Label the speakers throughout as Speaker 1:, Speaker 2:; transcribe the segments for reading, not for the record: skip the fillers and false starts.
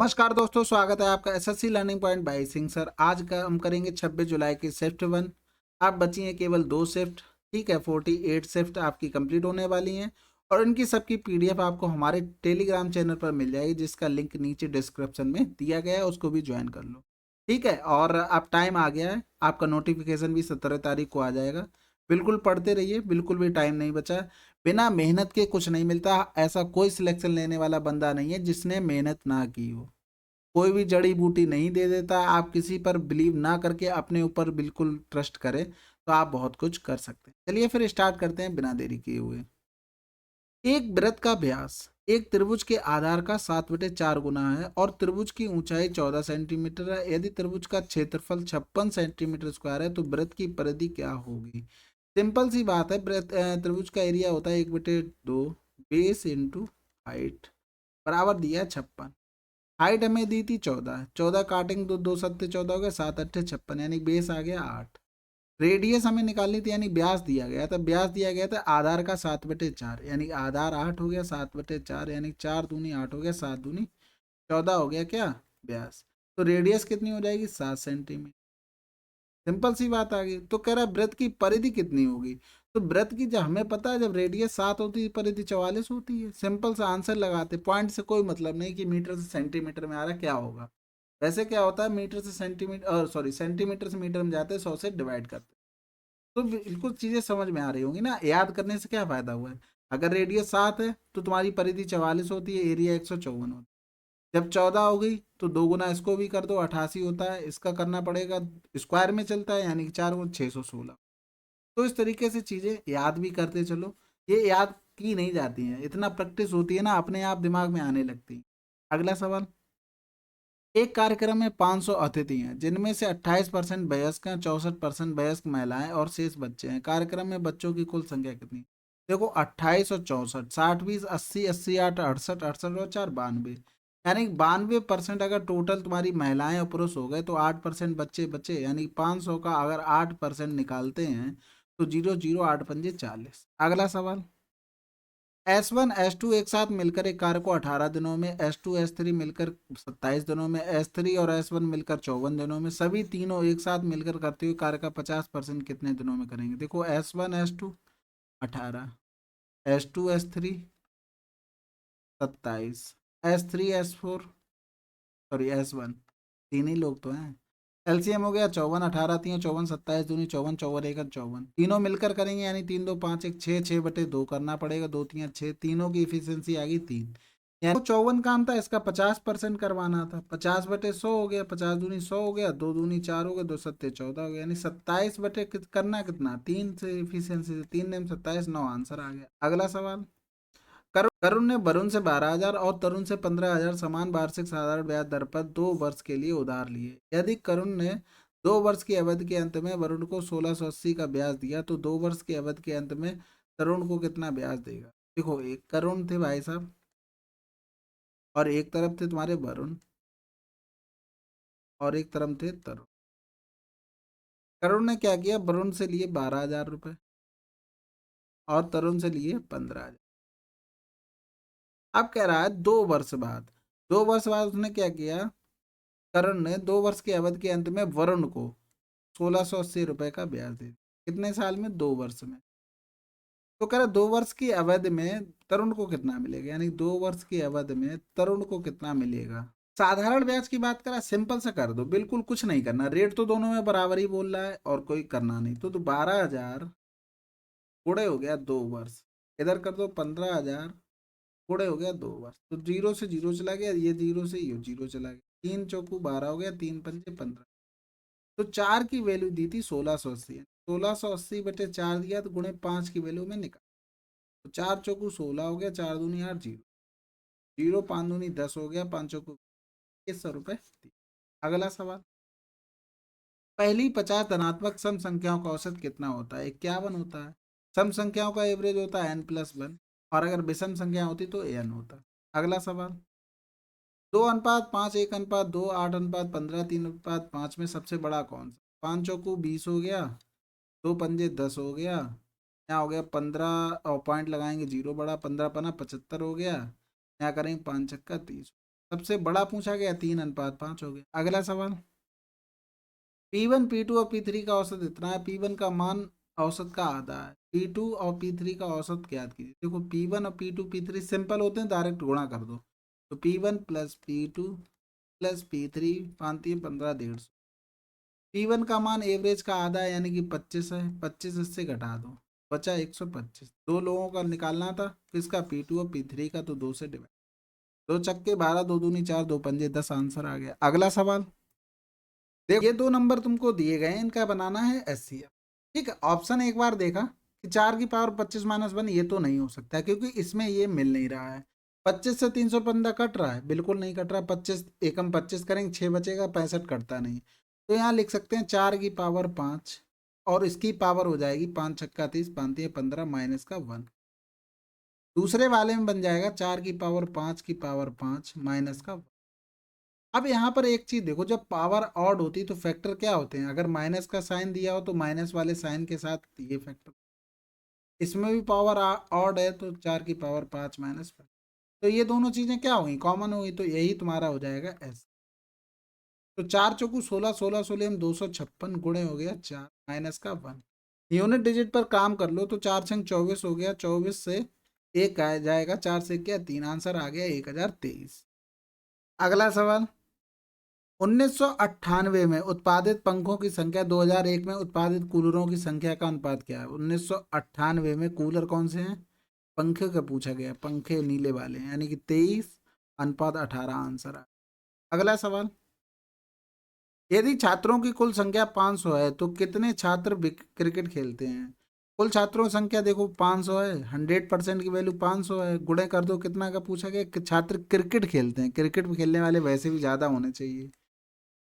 Speaker 1: नमस्कार दोस्तों, स्वागत है आपका SSC learning point by Singh sir. आज का हम करेंगे 26 जुलाई की शिफ्ट 1। आप बची हैं केवल 2 शिफ्ट। ठीक है, 48 शिफ्ट आपकी कंप्लीट होने वाली हैं और इनकी सबकी पीडीएफ आपको हमारे टेलीग्राम चैनल पर मिल जाएगी, जिसका लिंक नीचे डिस्क्रिप्शन में दिया गया है, उसको भी ज्वाइन कर लो। ठीक है, और अब टाइम आ गया है, आपका नोटिफिकेशन भी 17 तारीख को आ जाएगा। बिल्कुल पढ़ते रहिए, बिल्कुल भी टाइम नहीं बचा। बिना मेहनत के कुछ नहीं मिलता। ऐसा कोई सिलेक्शन लेने वाला बंदा नहीं है जिसने मेहनत ना की हो। कोई भी जड़ी बूटी नहीं दे देता। आप किसी पर बिलीव ना करके अपने ऊपर बिल्कुल ट्रस्ट करें तो आप बहुत कुछ कर सकते हैं। चलिए फिर स्टार्ट करते हैं बिना देरी किए हुए। एक वृत्त का व्यास एक त्रिभुज के आधार का 7/4 गुना है और त्रिभुज की ऊंचाई 14 सेंटीमीटर है। यदि त्रिभुज का क्षेत्रफल 56 सेंटीमीटर स्क्वायर है तो वृत्त की परिधि क्या होगी। सिंपल सी बात है। त्रिभुज का एरिया होता है 1/2 बेस इंटू हाइट बराबर दिया है 56। हाइट हमें दी थी 14, 14 काटेंगे तो 2 7 14 हो गया, 7 8 56 यानी बेस आ गया 8। रेडियस हमें निकालनी थी यानी व्यास दिया गया था। व्यास दिया गया था आधार का 7/4 यानी आधार 8 हो गया, 7/4 यानी 4 दूनी 8 हो गया, 7 दूनी 14 हो गया क्या व्यास। तो रेडियस कितनी हो जाएगी 7 सेंटीमीटर। सिंपल सी बात आ गई। तो कह रहा है वृत्त की परिधि कितनी होगी। तो वृत्त की जब हमें पता है, जब रेडियस 7 होती है परिधि 44 होती है। सिंपल सा आंसर लगाते, पॉइंट से कोई मतलब नहीं कि मीटर से सेंटीमीटर में आ रहा है क्या होगा। वैसे क्या होता है, मीटर से सेंटीमीटर और सॉरी सेंटीमीटर से मीटर में जाते हैं, 100 से डिवाइड करते हैं। तो बिल्कुल चीजें समझ में आ रही होंगी ना। याद करने से क्या फायदा हुआ है। अगर रेडियस 7 है तो तुम्हारी परिधि 44 होती है, एरिया 154 होता है। जब 14 हो गई तो 2 गुना इसको भी कर दो, 88 होता है। इसका करना पड़ेगा, स्क्वायर में चलता है यानी कि 4 गुना 616। तो इस तरीके से चीजें याद भी करते चलो। ये याद की नहीं जाती हैं, इतना प्रैक्टिस होती है ना, अपने आप दिमाग में आने लगती है। अगला सवाल। एक कार्यक्रम में 500 अतिथि हैं जिनमें से 28% वयस्क हैं, 64% वयस्क महिलाएं और शेष बच्चे हैं। कार्यक्रम में बच्चों की कुल संख्या कितनी। देखो 28 और 64, 60 20 80, 80 8 68, 68 और 4 92। यानी 92% अगर टोटल तुम्हारी महिलाएं और पुरुष हो गए तो 8% बच्चे बचे। यानी 500 का अगर 8% निकालते हैं तो 0 0 8 5 40। अगला सवाल। S1 S2 एक साथ मिलकर एक कार को 18 दिनों में, S2 S3 मिलकर 27 दिनों में, S3 और S1 मिलकर 54 दिनों में, सभी तीनों एक साथ मिलकर करते हुए कार्य का 50% कितने दिनों में करेंगे। देखो S1 S2 18, S2 S3 27, S3 S4 sorry S1, तीन ही लोग तो हैं। एलसीएम हो गया 54, 18 3 54, 27 दूनी 54, 54 एक 54, तीनों मिलकर करेंगे यानी 3 2 5 1 6, 6/2 करना पड़ेगा, 2 3 6, तीनों की इफिशियंसी आ गई 3। यानी 54 काम था, इसका 50% करवाना था। 50/100 हो गया, 50 दूनी 100 हो गया, 2 दूनी 4 हो गया, 2 सत्ते 14 हो गया, यानी 27 करना कितना 3 से इफिशियंसी से, 3 9 27 9 आंसर आ गया। अगला सवाल। करुण ने वरुण से 12,000 और तरुण से 15,000 समान वार्षिक साधारण ब्याज दर पर 2 वर्ष के लिए उधार लिए। यदि करुण ने 2 वर्ष की अवधि के अंत में वरुण को 1680 का ब्याज दिया तो 2 वर्ष की अवधि के अंत में तरुण को कितना ब्याज देगा। देखो एक करुण थे भाई साहब और एक तरफ थे तुम्हारे वरुण और एक तरफ थे तरुण। करुण ने क्या किया, वरुण से लिए 12,000 रुपये और तरुण से लिए 15,000। अब कह रहा है 2 वर्ष बाद, 2 वर्ष बाद उसने क्या किया, करण ने 2 वर्ष की अवधि के अंत में वरुण को 1680 रुपए का ब्याज दे दिया। कितने साल में, 2 वर्ष में। तो कह रहा 2 वर्ष की अवधि में तरुण को कितना मिलेगा, यानी 2 वर्ष की अवधि में तरुण को कितना मिलेगा। साधारण ब्याज की बात करा, सिंपल सा कर दो, बिल्कुल कुछ नहीं करना। रेट तो दोनों में बराबर ही बोल रहा है और कोई करना नहीं। तो 12,000 गुणे हो गया 2 वर्ष, इधर कर दो 15,000 गुणे हो गया 2 वर्ष। तो जीरो से जीरो चला गया, ये जीरो से ये जीरो चला गया, 3 चौकू 12 हो गया, 3 पंजे 15। तो 4 की वैल्यू दी थी 1680, 1680/4 दिया तो गुणे 5 की वैल्यू में निकाल। तो 4 चौकू 16 हो गया, 4 दूनी 8 जीरो, जीरो 5 दूनी 10 हो गया, 5 चौकू 100 रुपये। अगला सवाल। पहली 50 धनात्मक सम संख्याओं का औसत कितना होता है, 51 होता है। सम संख्याओं का एवरेज होता है n+1 और अगर विषम संख्या होती तो an होता। अगला सवाल। 2:5 1:2 8:15 3:5 में सबसे बड़ा कौन सा। 5 चौकू 20 हो गया, 2 पंजे 10 हो गया, यहाँ हो गया 15 और पॉइंट लगाएंगे जीरो बड़ा, 15 पना 75 हो गया, यहाँ करेंगे 5 छक्का 30। सबसे बड़ा पूछा गया 3:5 हो गया। अगला सवाल, P1 P2 और P3 का औसत इतना है, P1 का मान औसत का आधा है, P2 और P3 का औसत ज्ञात कीजिए। देखो P1 और P2 P3 सिंपल होते हैं, डायरेक्ट गुणा कर दो, तो P1 plus P2 plus P3 पाँति 15 150। P1 का मान एवरेज का आधा है यानी कि 25 है, 25 इससे घटा दो, बचा 125। दो लोगों का निकालना था, किसका, P2 और P3 का, तो 2 से डिवाइड, 2 चक्के 12, 2 दूनी 4, 2 पंजे 10, आंसर आ गया। अगला सवाल, देखो ये 2 नंबर तुमको दिए गए हैं, इनका बनाना है एचसीएफ। ठीक है, ऑप्शन एक बार देखा कि 4 की पावर 25 माइनस 1, ये तो नहीं हो सकता क्योंकि इसमें ये मिल नहीं रहा है। 25 से 315 कट रहा है, बिल्कुल नहीं कट रहा। 25 एकम 25 करेंगे 6 बचेगा, 65 कटता नहीं। तो यहाँ लिख सकते हैं 4 की पावर 5 और इसकी पावर हो जाएगी 5 छक्का 30, 5 15 माइनस का 1। दूसरे वाले में बन जाएगा 4 की पावर 5 की पावर 5 माइनस का 1। अब यहाँ पर एक चीज देखो, जब पावर ऑड होती है तो फैक्टर क्या होते हैं, अगर माइनस का साइन दिया हो तो माइनस वाले साइन के साथ ये फैक्टर। इसमें भी पावर ऑड है तो 4 की पावर 5 माइनस 5, तो ये दोनों चीजें क्या हुई, कॉमन हुई, तो यही तुम्हारा हो जाएगा एस। तो 4 चौकू 16, 16 16 में 256 गुणे हो गया 4 माइनस का 1। यूनिट डिजिट पर काम कर लो, तो 4 छंग 24 हो गया, 24 से एक आ जाएगा, 4 से क्या 3, आंसर आ गया 1023। अगला सवाल, 1998 में उत्पादित पंखों की संख्या 2001 में उत्पादित कूलरों की संख्या का अनुपात क्या है। 1998 में कूलर कौन से हैं, पंखे का पूछा गया, पंखे नीले वाले हैं, यानी कि 23:18, आंसर है। अगला सवाल, यदि छात्रों की कुल संख्या 500 है तो कितने छात्र क्रिकेट खेलते हैं। कुल छात्रों की संख्या देखो 500 है, 100% की वैल्यू 500 है, गुणे कर दो, कितना का पूछा गया कि छात्र क्रिकेट खेलते हैं, क्रिकेट खेलने वाले वैसे भी ज़्यादा होने चाहिए,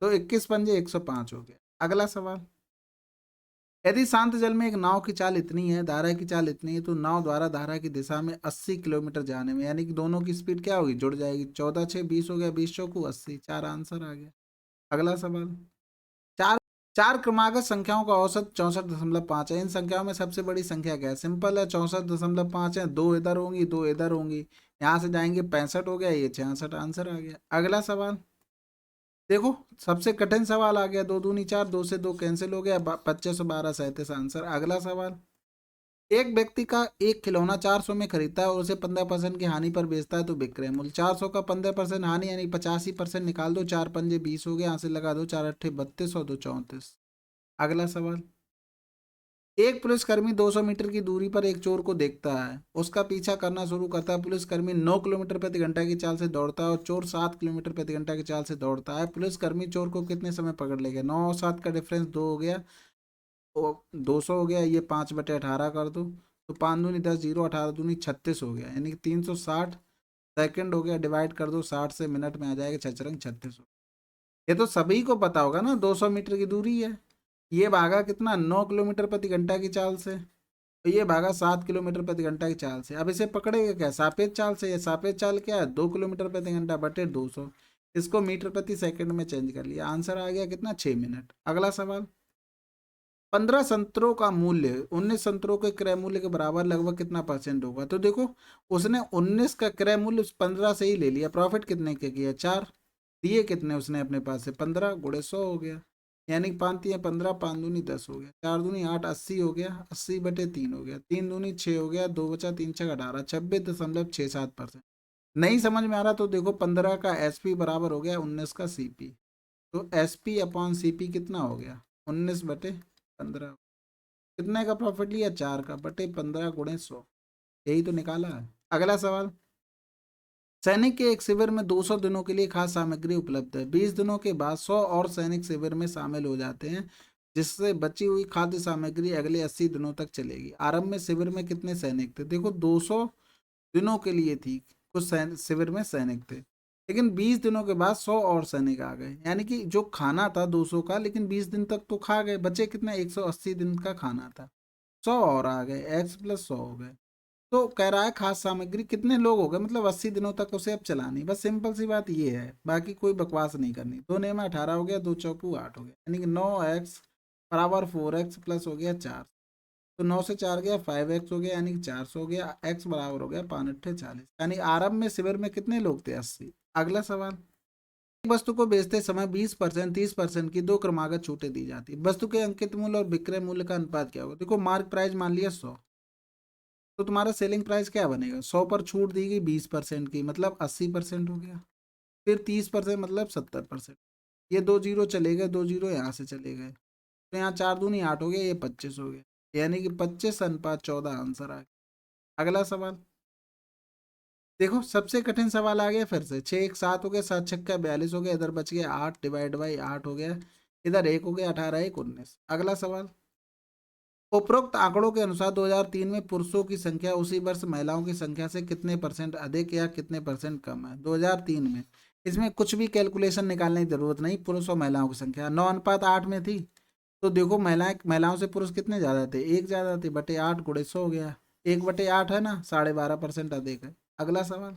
Speaker 1: तो 21 पंजे 105 हो गया। अगला सवाल, यदि शांत जल में एक नाव की चाल इतनी है, धारा की चाल इतनी है, तो नाव द्वारा धारा की दिशा में 80 किलोमीटर जाने में, यानी कि दोनों की स्पीड क्या होगी, जुड़ जाएगी, 14 6 20 हो गया, 20 चौकू 80, 4 आंसर आ गया। अगला सवाल, चार चार क्रमागत संख्याओं का औसत 64.5 है, इन संख्याओं में सबसे बड़ी संख्या क्या है, सिंपल है, 64.5 है, दो इधर होंगी, दो इधर होंगी, यहाँ से जाएंगे 65 हो गया, ये 66, आंसर आ गया। अगला सवाल, देखो सबसे कठिन सवाल आ गया, 2 दूनी 4, 2 से 2 कैंसिल हो गया, 25 12 37, आंसर। अगला सवाल, एक व्यक्ति का एक खिलौना 400 में खरीदता है और उसे 15% की हानि पर बेचता है तो विक्रय मूल्य, 400 का 15% हानि यानी 85% निकाल दो, 4 पंजे 20 हो गए, यहाँ से लगा दो, 4 अट्ठे 32 और 2 34। अगला सवाल, एक पुलिसकर्मी 200 मीटर की दूरी पर एक चोर को देखता है, उसका पीछा करना शुरू करता है। पुलिसकर्मी 9 किलोमीटर प्रति घंटा की चाल से दौड़ता है और चोर 7 किलोमीटर प्रति घंटा की चाल से दौड़ता है। पुलिसकर्मी चोर को कितने समय पकड़ लेगा, 9 और 7 का डिफरेंस 2 हो गया, 200 हो गया, ये 5/18 कर दो, तो 5 दूनी 10, 0 18 दूनी 36 हो गया, यानी कि 360 सेकंड हो गया, डिवाइड कर दो 60 से, मिनट में आ जाएगा 6 36। ये तो सभी को पता होगा ना, 200 मीटर की दूरी है, ये भागा कितना 9 किलोमीटर प्रति घंटा की चाल से, तो ये भागा 7 किलोमीटर प्रति घंटा की चाल से। अब इसे पकड़ेगा क्या, सापेक्ष चाल से, ये सापेक्ष चाल क्या है, 2 किलोमीटर प्रति घंटा बटे 200, इसको मीटर प्रति सेकंड में चेंज कर लिया, आंसर आ गया कितना, 6 मिनट। अगला सवाल, 15 संतरों का मूल्य 19 संतरों के क्रय मूल्य के बराबर लगभग कितना परसेंट होगा। तो देखो उसने 19 का क्रय मूल्य 15 से ही ले लिया, प्रॉफिट कितने के किया, 4, दिए कितने उसने अपने पास से, 15 गुणे 100 हो गया, यानी कि 5 3 15, 5 दूनी 10 हो गया, 4 दूनी 8, 80 हो गया, 80/3 हो गया, 3 दूनी 6 हो गया, 2 बचा, 3 6 18, 26.67%। नहीं समझ में आ रहा तो देखो 15 का एसपी बराबर हो गया 19 का सीपी, तो एसपी अपॉन सीपी कितना हो गया, 19/15। कितने का प्रॉफिट लिया, 4 का, बटे 15 गुणे 100, यही तो निकाला है। अगला सवाल, सैनिक के एक शिविर में 200 दिनों के लिए खाद्य सामग्री उपलब्ध है, 20 दिनों के बाद 100 और सैनिक शिविर में शामिल हो जाते हैं, जिससे बची हुई खाद्य सामग्री अगले 80 दिनों तक चलेगी। आरंभ में शिविर में कितने सैनिक थे, देखो 200 दिनों के लिए थी, कुछ शिविर में सैनिक थे, लेकिन 20 दिनों के बाद 100 और सैनिक आ गए, यानी कि जो खाना था 200 का, लेकिन 20 दिन तक तो खा गए, बचे कितना, 180 दिन का खाना था, 100 और आ गए, x + 100 हो गए। तो कह रहा है खाद्य सामग्री कितने लोग हो गए, मतलब 80 दिनों तक उसे अब चलानी, बस सिंपल सी बात ये है, बाकी कोई बकवास नहीं करनी। 2 ने में 18 हो गया, 2 चौकू 8 हो गया, यानी कि 9x बराबर 4x प्लस हो गया 4, तो 9 से 4 गया 5x हो गया, यानी कि 400 हो गया। x बराबर हो गया 5 अट्ठे 40, यानी आरंभ में शिविर में कितने लोग थे? 80। अगला सवाल, एक वस्तु को बेचते समय 20% 30% की दो क्रमागत छूटें दी जाती है। वस्तु के अंकित मूल्य और विक्रय मूल्य का अनुपात क्या होगा? देखो मार्क प्राइस मान लिया 100, तो तुम्हारा सेलिंग प्राइस क्या बनेगा? 100 पर छूट दी गई 20% की, मतलब 80% हो गया। फिर 30% मतलब 70%। ये 2 जीरो चले गए, 2 जीरो यहाँ से चले गए, तो यहाँ 4 दूनी 8 हो गया, ये 25 हो गया, यानी कि 25:14 आंसर आ गया। अगला सवाल देखो, सबसे कठिन सवाल आ गया फिर से। 6 1 7 हो गया, 7 छक्का 42 हो गया, इधर बच गया 8 डिवाइड बाई 8 हो गया, इधर 1 हो गया, 18 1 19। अगला सवाल, उपरोक्त आंकड़ों के अनुसार 2003 में पुरुषों की संख्या उसी वर्ष महिलाओं की संख्या से कितने % अधिक या कितने % कम है? 2003 में, इसमें कुछ भी कैलकुलेशन निकालने की जरूरत नहीं। पुरुष और महिलाओं की संख्या 9:8 में थी, तो देखो महिलाओं से पुरुष कितने ज्यादा थे? 1 ज्यादा थे, बटे 8 गुणे 100 हो गया, 1/8 है ना, 12.5% अधिक है। अगला सवाल,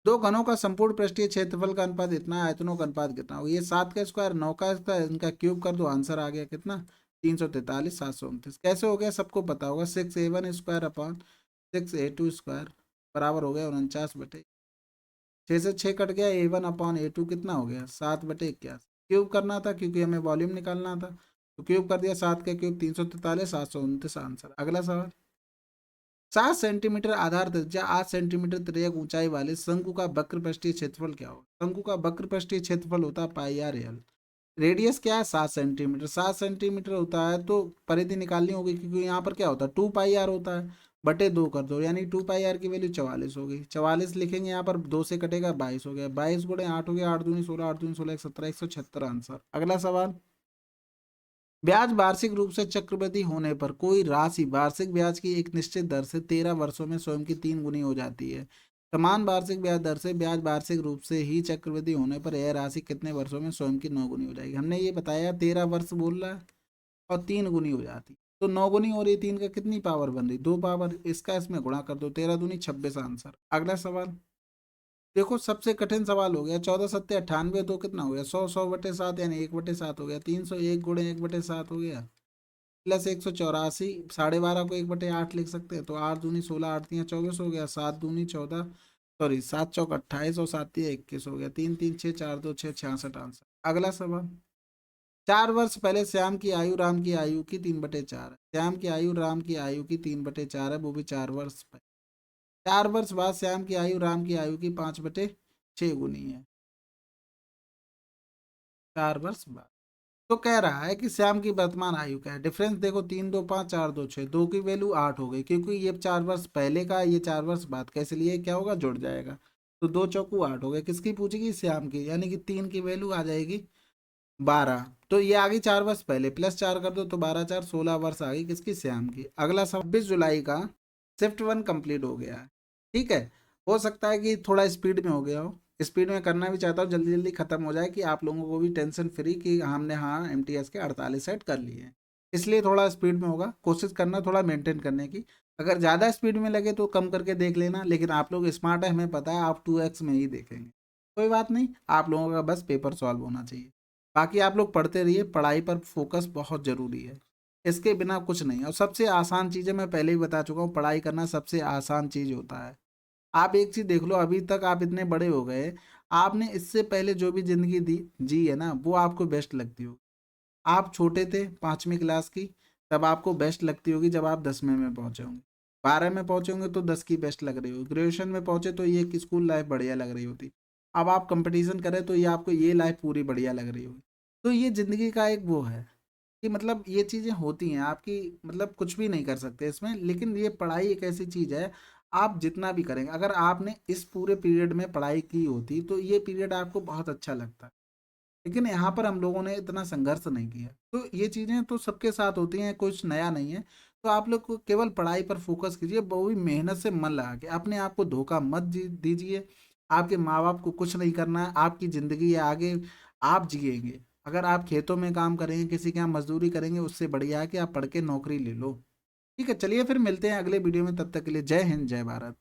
Speaker 1: दो घनों का संपूर्ण पृष्ठीय क्षेत्रफल का अनुपात इतना है, आयतनों का अनुपात कितना होगा? ये 7 का स्क्वायर 9 का स्क्वायर, इनका क्यूब कर दो, आंसर आ गया कितना? 343 729। कैसे हो गया? सबको पता होगा, 6a1 square upon 6a2 square बराबर हो गया 49/। 6 से 6 कट गया, a1 अपॉन a2 कितना हो गया? 7/81। क्यूब करना था क्योंकि हमें वॉल्यूम निकालना था, तो क्यूब कर दिया, 7 का क्यूब 343 729 आंसर। अगला सवाल, 7 सेंटीमीटर आधार त्रिज्या 8 सेंटीमीटर त्रिज्या ऊंचाई वाले शंकु का वक्र पृष्ठीय क्षेत्रफल क्या होगा? शंकु का वक्र पृष्ठीय क्षेत्रफल होता है पाई आर एल। रेडियस क्या है? 7 सेंटीमीटर। 7 सेंटीमीटर होता है तो परिधि निकालनी होगी, क्योंकि यहाँ पर क्या होता है? 2 पाई आर होता है, बटे 2 कर दो, यानी 2 पाई आर की वैल्यू 44 होगी। 44 लिखेंगे, यहाँ पर 2 से कटेगा 22 हो गया, 22 गुणे 8 हो गया, 8 दूनी 16 8 दूनी 16 17 176 आंसर। अगला सवाल, ब्याज वार्षिक रूप से चक्रवृद्धि होने पर कोई राशि वार्षिक ब्याज की एक निश्चित दर से 13 वर्षों में स्वयं की 3 गुनी हो जाती है। समान वार्षिक ब्याज दर से ब्याज वार्षिक रूप से ही चक्रवृद्धि होने पर यह राशि कितने वर्षों में स्वयं की 9 गुनी हो जाएगी? हमने ये बताया 13 वर्ष बोल रहा है और 3 गुनी हो जाती, तो 9 गुनी हो रही, 3 का कितनी पावर बन रही? 2 पावर, इसका इसमें गुणा कर दो, 13 दूनी 26 आंसर। अगला सवाल देखो, सबसे कठिन सवाल हो गया। 14 7 98, तो कितना हो गया? 100 100/7 यानी 1/7 हो गया। 301 गुणे 1/7 हो गया, प्लस 184, 12.5 को 1/8 लिख सकते हैं, तो 8 दूनी 16 8 तियाँ 24 हो गया, 7 दूनी 14, सॉरी 7 चौक 28 और 7 तियाँ 21 हो गया, 3 3 6 4 2 6 66 आंसर। अगला सवाल, 4 वर्ष पहले श्याम की आयु राम की आयु की 3/4 है। श्याम की आयु राम की आयु की 3/4 है, वो भी 4 वर्ष पहले। 4 वर्ष बाद श्याम की आयु राम की आयु की 5/6 गुनी है, 4 वर्ष बाद। तो कह रहा है कि श्याम की वर्तमान आयु क्या है? डिफरेंस देखो, 3 2 5 4 2 6, 2 की वैल्यू 8 हो गई, क्योंकि ये 4 वर्ष पहले का, ये 4 वर्ष बाद का, इसलिए क्या होगा? जुड़ जाएगा, तो 2 चौकू 8 हो गए। किसकी पूछेगी? श्याम की, यानी कि 3 की वैल्यू आ जाएगी 12, तो ये आ गई 4 वर्ष पहले, प्लस 4 कर दो तो 12 4 16 वर्ष आ गई किसकी? श्याम की। अगला 26 जुलाई का शिफ्ट 1 कंप्लीट हो गया है, ठीक है। हो सकता है कि थोड़ा स्पीड में हो गया हो, स्पीड में करना भी चाहता हूँ, जल्दी जल्दी खत्म हो जाए, कि आप लोगों को भी टेंशन फ्री कि हमने हाँ MTS के 48 सेट कर लिए हैं, इसलिए थोड़ा स्पीड में होगा। कोशिश करना थोड़ा मेंटेन करने की, अगर ज़्यादा स्पीड में लगे तो कम करके देख लेना, लेकिन आप लोग स्मार्ट है, हमें पता है, आप 2x में ही देखेंगे, कोई बात नहीं, आप लोगों का बस पेपर सॉल्व होना चाहिए। बाकी आप लोग पढ़ते रहिए, पढ़ाई पर फोकस बहुत ज़रूरी है, इसके बिना कुछ नहीं। और सबसे आसान चीज़ें मैं पहले ही बता चुका हूँ, पढ़ाई करना सबसे आसान चीज़ होता है। आप एक चीज़ देख लो, अभी तक आप इतने बड़े हो गए, आपने इससे पहले जो भी ज़िंदगी दी जी है ना, वो आपको बेस्ट लगती हो। आप छोटे थे 5वीं क्लास की, तब आपको बेस्ट लगती होगी जब आप 10वें में पहुँचे होंगे, 12 में पहुँचे होंगे तो 10 की बेस्ट लग रही होगी, ग्रेजुएशन में पहुँचे तो ये कि स्कूल लाइफ बढ़िया लग रही होती, अब आप कंपटीशन करें तो ये आपको ये लाइफ पूरी बढ़िया लग रही होगी। तो ये ज़िंदगी का एक वो है कि मतलब ये चीज़ें होती हैं आपकी, मतलब कुछ भी नहीं कर सकते इसमें, लेकिन ये पढ़ाई एक ऐसी चीज़ है, आप जितना भी करेंगे, अगर आपने इस पूरे पीरियड में पढ़ाई की होती तो ये पीरियड आपको बहुत अच्छा लगता, लेकिन यहाँ पर हम लोगों ने इतना संघर्ष नहीं किया। तो ये चीज़ें तो सबके साथ होती हैं, कुछ नया नहीं है। तो आप लोग को केवल पढ़ाई पर फोकस कीजिए, वो भी मेहनत से मन लगा के, अपने आप को धोखा मत दीजिए। आपके माँ बाप को कुछ नहीं करना है, आपकी ज़िंदगी है, आगे आप जिएंगे। अगर आप खेतों में काम करेंगे, किसी के यहाँ मजदूरी करेंगे, उससे बढ़िया है कि आप पढ़ के नौकरी ले लो। ठीक है, चलिए फिर मिलते हैं अगले वीडियो में, तब तक के लिए जय हिंद जय भारत।